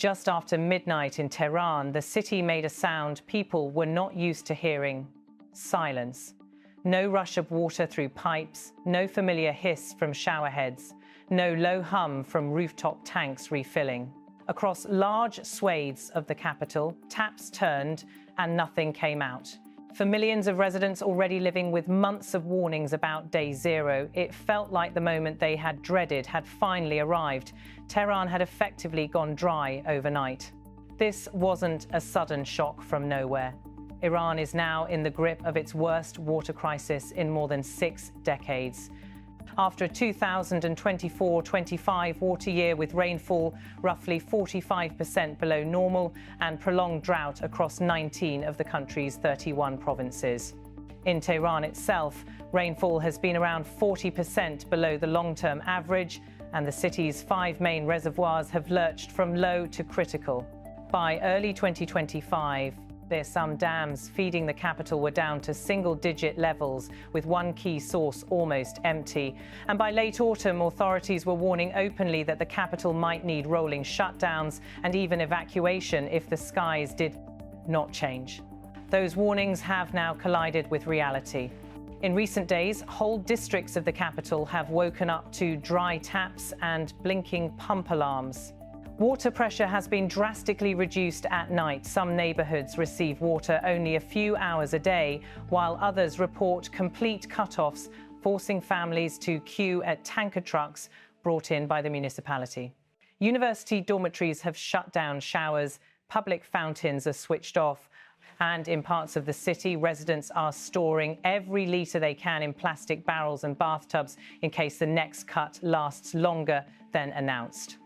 Just after midnight in Tehran, the city made a sound people were not used to hearing: silence. No rush of water through pipes, no familiar hiss from showerheads, no low hum from rooftop tanks refilling. Across large swathes of the capital, taps turned and nothing came out. For millions of residents already living with months of warnings about day zero, it felt like the moment they had dreaded had finally arrived. Tehran had effectively gone dry overnight. This wasn't a sudden shock from nowhere. Iran is now in the grip of its worst water crisis in more than 6 decades. After a 2024-25 water year with rainfall roughly 45% below normal and prolonged drought across 19 of the country's 31 provinces. In Tehran itself, rainfall has been around 40% below the long-term average, and the city's 5 main reservoirs have lurched from low to critical. By early 2025, some dams feeding the capital were down to single-digit levels, with one key source almost empty. And by late autumn, authorities were warning openly that the capital might need rolling shutdowns and even evacuation if the skies did not change. Those warnings have now collided with reality. In recent days, whole districts of the capital have woken up to dry taps and blinking pump alarms. Water pressure has been drastically reduced at night. Some neighborhoods receive water only a few hours a day, while others report complete cutoffs, forcing families to queue at tanker trucks brought in by the municipality. University dormitories have shut down showers, public fountains are switched off, and in parts of the city, residents are storing every litre they can in plastic barrels and bathtubs in case the next cut lasts longer than announced.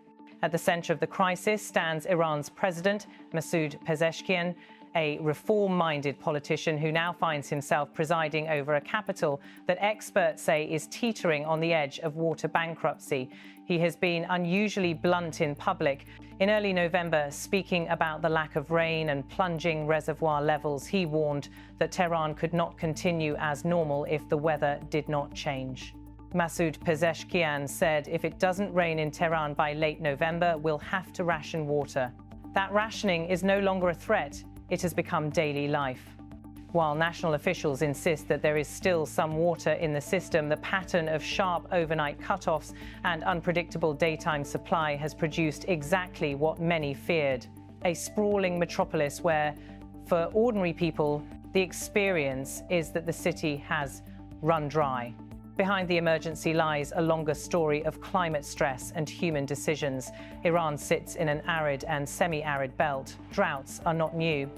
At the center of the crisis stands Iran's President Masoud Pezeshkian, a reform-minded politician who now finds himself presiding over a capital that experts say is teetering on the edge of water bankruptcy. He has been unusually blunt in public. In early November, speaking about the lack of rain and plunging reservoir levels, he warned that Tehran could not continue as normal if the weather did not change. Masoud Pezeshkian said if it doesn't rain in Tehran by late November, we'll have to ration water. That rationing is no longer a threat. It has become daily life. While national officials insist that there is still some water in the system, the pattern of sharp overnight cutoffs and unpredictable daytime supply has produced exactly what many feared: a sprawling metropolis where, for ordinary people, the experience is that the city has run dry. Behind the emergency lies a longer story of climate stress and human decisions. Iran sits in an arid and semi-arid belt. Droughts are not new.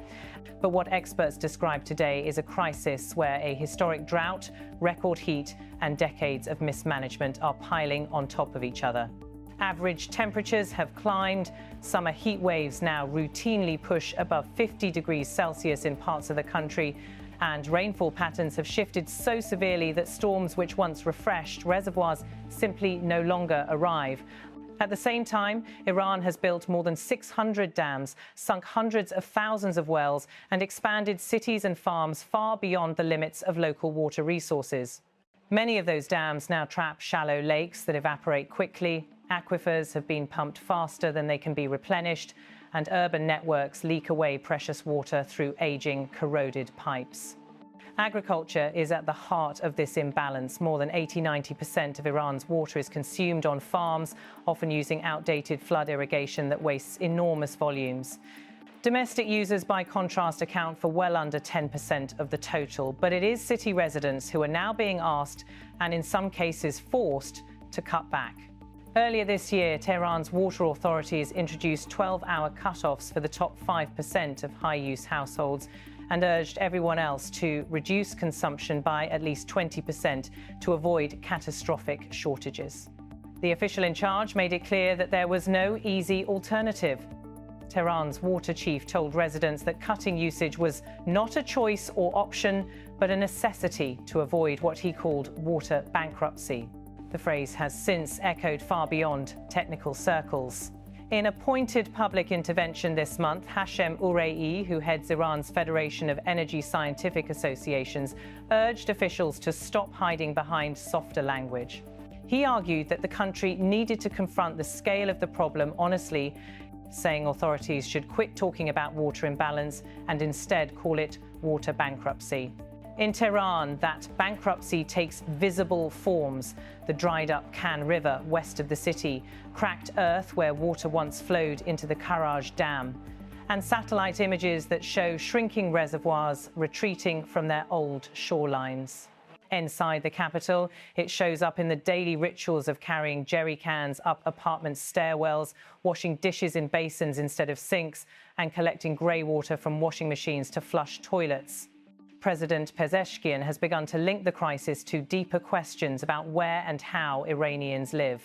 But what experts describe today is a crisis where a historic drought, record heat, and decades of mismanagement are piling on top of each other. Average temperatures have climbed. Summer heat waves now routinely push above 50 degrees Celsius in parts of the country, and rainfall patterns have shifted so severely that storms which once refreshed reservoirs simply no longer arrive. At the same time, Iran has built more than 600 dams, sunk hundreds of thousands of wells, and expanded cities and farms far beyond the limits of local water resources. Many of those dams now trap shallow lakes that evaporate quickly. Aquifers have been pumped faster than they can be replenished, and urban networks leak away precious water through aging, corroded pipes. Agriculture is at the heart of this imbalance. More than 80–90% of Iran's water is consumed on farms, often using outdated flood irrigation that wastes enormous volumes. Domestic users, by contrast, account for well under 10% of the total, but it is city residents who are now being asked, and in some cases forced, to cut back. Earlier this year, Tehran's water authorities introduced 12-hour cutoffs for the top 5% of high-use households and urged everyone else to reduce consumption by at least 20% to avoid catastrophic shortages. The official in charge made it clear that there was no easy alternative. Tehran's water chief told residents that cutting usage was not a choice or option, but a necessity to avoid what he called water bankruptcy. The phrase has since echoed far beyond technical circles. In a pointed public intervention this month, Hashem Urei, who heads Iran's Federation of Energy Scientific Associations, urged officials to stop hiding behind softer language. He argued that the country needed to confront the scale of the problem honestly. saying authorities should quit talking about water imbalance and instead call it water bankruptcy. In Tehran, that bankruptcy takes visible forms. The dried-up Kan River west of the city, cracked earth where water once flowed into the Karaj Dam, and satellite images that show shrinking reservoirs retreating from their old shorelines. Inside the capital, it shows up in the daily rituals of carrying jerry cans up apartment stairwells, washing dishes in basins instead of sinks, and collecting grey water from washing machines to flush toilets. President Pezeshkian has begun to link the crisis to deeper questions about where and how Iranians live.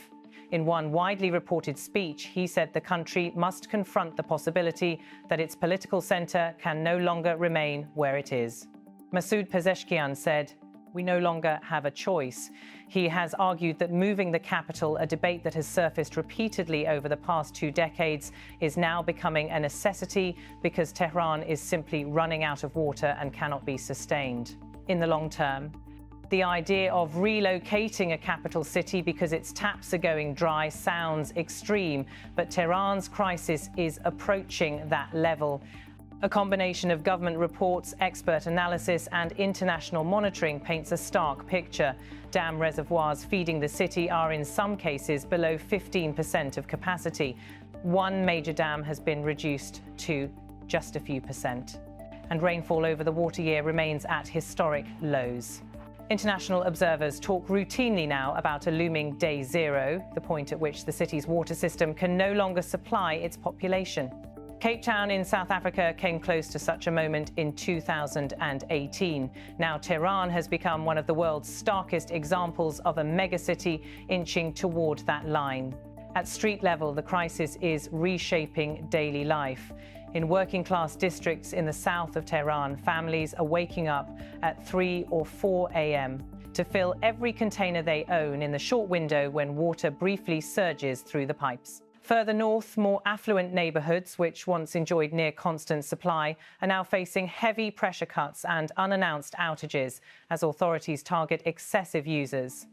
In one widely reported speech, he said the country must confront the possibility that its political centre can no longer remain where it is. Masoud Pezeshkian said, "We no longer have a choice." He has argued that moving the capital, a debate that has surfaced repeatedly over the past 2 decades, is now becoming a necessity because Tehran is simply running out of water and cannot be sustained. In the long term, the idea of relocating a capital city because its taps are going dry sounds extreme, but Tehran's crisis is approaching that level. A combination of government reports, expert analysis, and international monitoring paints a stark picture. Dam reservoirs feeding the city are in some cases below 15% of capacity. One major dam has been reduced to just a few percent. And rainfall over the water year remains at historic lows. International observers talk routinely now about a looming day zero, the point at which the city's water system can no longer supply its population. Cape Town in South Africa came close to such a moment in 2018. Now Tehran has become one of the world's starkest examples of a megacity inching toward that line. At street level, the crisis is reshaping daily life. In working-class districts in the south of Tehran, families are waking up at 3 or 4 a.m. to fill every container they own in the short window when water briefly surges through the pipes. Further north, more affluent neighbourhoods, which once enjoyed near-constant supply, are now facing heavy pressure cuts and unannounced outages as authorities target excessive users.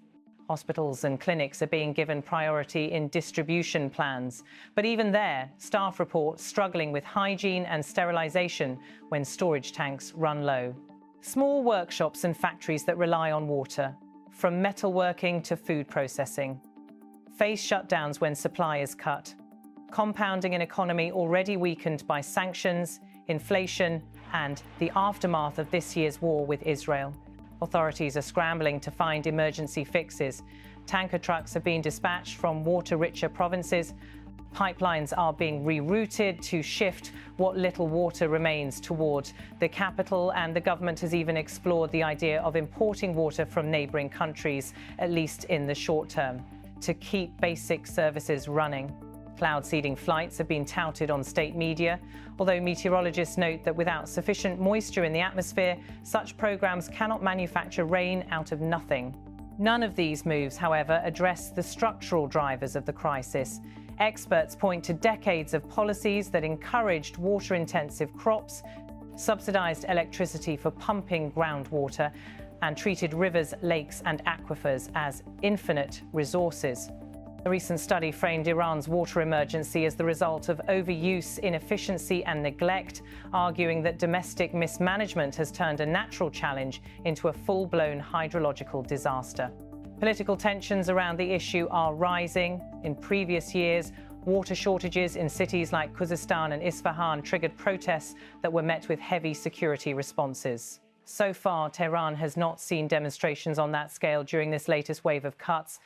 Hospitals and clinics are being given priority in distribution plans. But even there, staff report struggling with hygiene and sterilisation when storage tanks run low. Small workshops and factories that rely on water, from metalworking to food processing, face shutdowns when supply is cut, compounding an economy already weakened by sanctions, inflation, and the aftermath of this year's war with Israel. Authorities are scrambling to find emergency fixes. Tanker trucks have been dispatched from water-richer provinces. Pipelines are being rerouted to shift what little water remains toward the capital, and the government has even explored the idea of importing water from neighbouring countries, at least in the short term, to keep basic services running. Cloud-seeding flights have been touted on state media, although meteorologists note that without sufficient moisture in the atmosphere, such programs cannot manufacture rain out of nothing. None of these moves, however, address the structural drivers of the crisis. Experts point to decades of policies that encouraged water-intensive crops, subsidized electricity for pumping groundwater, and treated rivers, lakes, and aquifers as infinite resources. A recent study framed Iran's water emergency as the result of overuse, inefficiency, and neglect, arguing that domestic mismanagement has turned a natural challenge into a full-blown hydrological disaster. Political tensions around the issue are rising. In previous years, water shortages in cities like Khuzestan and Isfahan triggered protests that were met with heavy security responses. So far, Tehran has not seen demonstrations on that scale during this latest wave of cuts,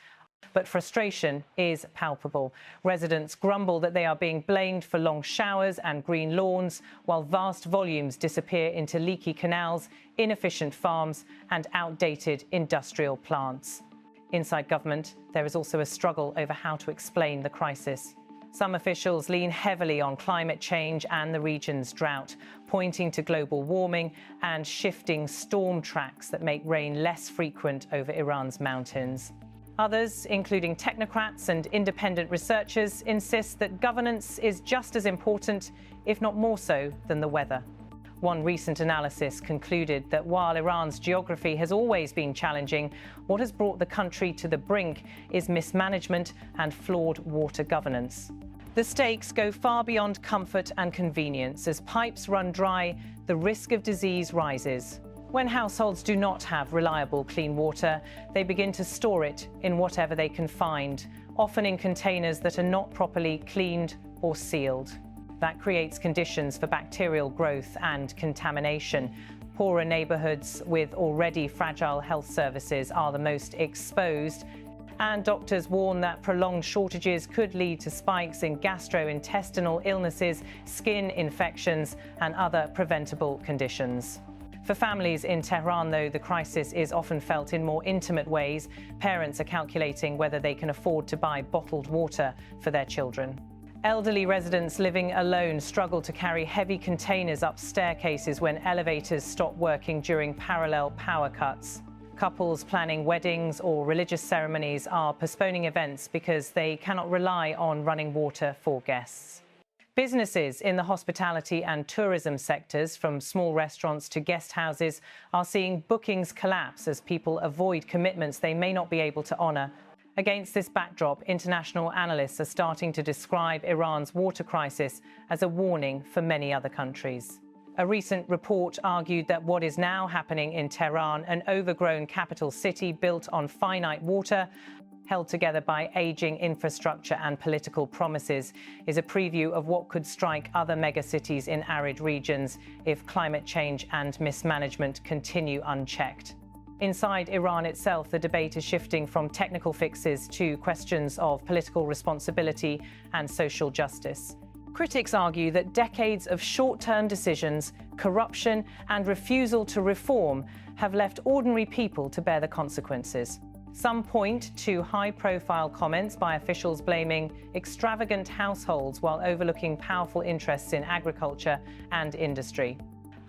but frustration is palpable. Residents grumble that they are being blamed for long showers and green lawns, while vast volumes disappear into leaky canals, inefficient farms, and outdated industrial plants. Inside government, there is also a struggle over how to explain the crisis. Some officials lean heavily on climate change and the region's drought, pointing to global warming and shifting storm tracks that make rain less frequent over Iran's mountains. Others, including technocrats and independent researchers, insist that governance is just as important, if not more so, than the weather. One recent analysis concluded that while Iran's geography has always been challenging, what has brought the country to the brink is mismanagement and flawed water governance. The stakes go far beyond comfort and convenience. As pipes run dry, the risk of disease rises. When households do not have reliable clean water, they begin to store it in whatever they can find, often in containers that are not properly cleaned or sealed. That creates conditions for bacterial growth and contamination. Poorer neighborhoods with already fragile health services are the most exposed, and doctors warn that prolonged shortages could lead to spikes in gastrointestinal illnesses, skin infections, and other preventable conditions. For families in Tehran, though, the crisis is often felt in more intimate ways. Parents are calculating whether they can afford to buy bottled water for their children. Elderly residents living alone struggle to carry heavy containers up staircases when elevators stop working during parallel power cuts. Couples planning weddings or religious ceremonies are postponing events because they cannot rely on running water for guests. Businesses in the hospitality and tourism sectors, from small restaurants to guest houses, are seeing bookings collapse as people avoid commitments they may not be able to honour. Against this backdrop, international analysts are starting to describe Iran's water crisis as a warning for many other countries. A recent report argued that what is now happening in Tehran, an overgrown capital city built on finite water, held together by aging infrastructure and political promises, is a preview of what could strike other megacities in arid regions if climate change and mismanagement continue unchecked. Inside Iran itself, the debate is shifting from technical fixes to questions of political responsibility and social justice. Critics argue that decades of short-term decisions, corruption, and refusal to reform have left ordinary people to bear the consequences. Some point to high-profile comments by officials blaming extravagant households while overlooking powerful interests in agriculture and industry.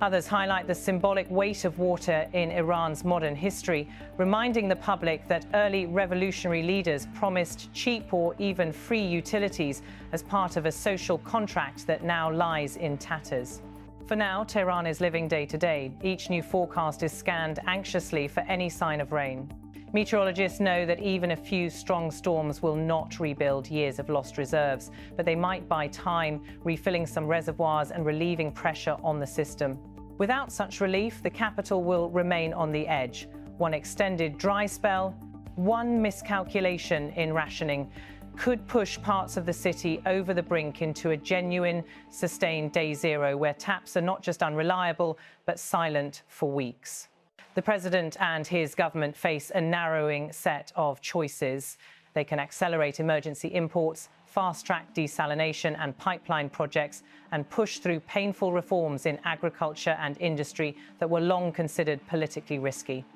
Others highlight the symbolic weight of water in Iran's modern history, reminding the public that early revolutionary leaders promised cheap or even free utilities as part of a social contract that now lies in tatters. For now, Tehran is living day to day. Each new forecast is scanned anxiously for any sign of rain. Meteorologists know that even a few strong storms will not rebuild years of lost reserves, but they might buy time, refilling some reservoirs and relieving pressure on the system. Without such relief, the capital will remain on the edge. One extended dry spell, one miscalculation in rationing could push parts of the city over the brink into a genuine, sustained day zero where taps are not just unreliable, but silent for weeks. The president and his government face a narrowing set of choices. They can accelerate emergency imports, fast-track desalination and pipeline projects, and push through painful reforms in agriculture and industry that were long considered politically risky.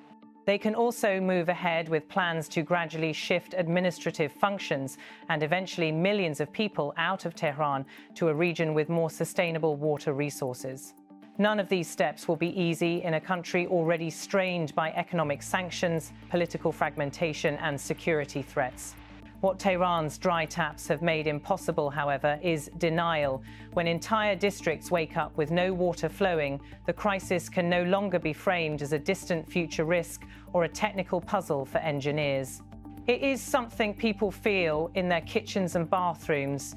They can also move ahead with plans to gradually shift administrative functions and eventually millions of people out of Tehran to a region with more sustainable water resources. None of these steps will be easy in a country already strained by economic sanctions, political fragmentation, and security threats. What Tehran's dry taps have made impossible, however, is denial. When entire districts wake up with no water flowing, the crisis can no longer be framed as a distant future risk or a technical puzzle for engineers. It is something people feel in their kitchens and bathrooms,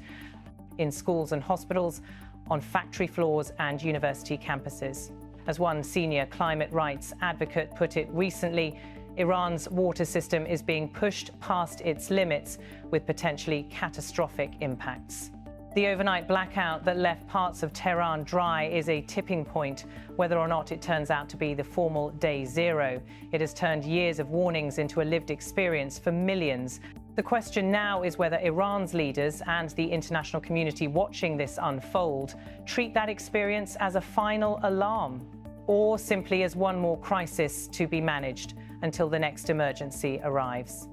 in schools and hospitals, on factory floors and university campuses. As one senior climate rights advocate put it recently, Iran's water system is being pushed past its limits with potentially catastrophic impacts. The overnight blackout that left parts of Tehran dry is a tipping point, whether or not it turns out to be the formal day zero. It has turned years of warnings into a lived experience for millions. The question now is whether Iran's leaders and the international community watching this unfold treat that experience as a final alarm, or simply as one more crisis to be managed until the next emergency arrives.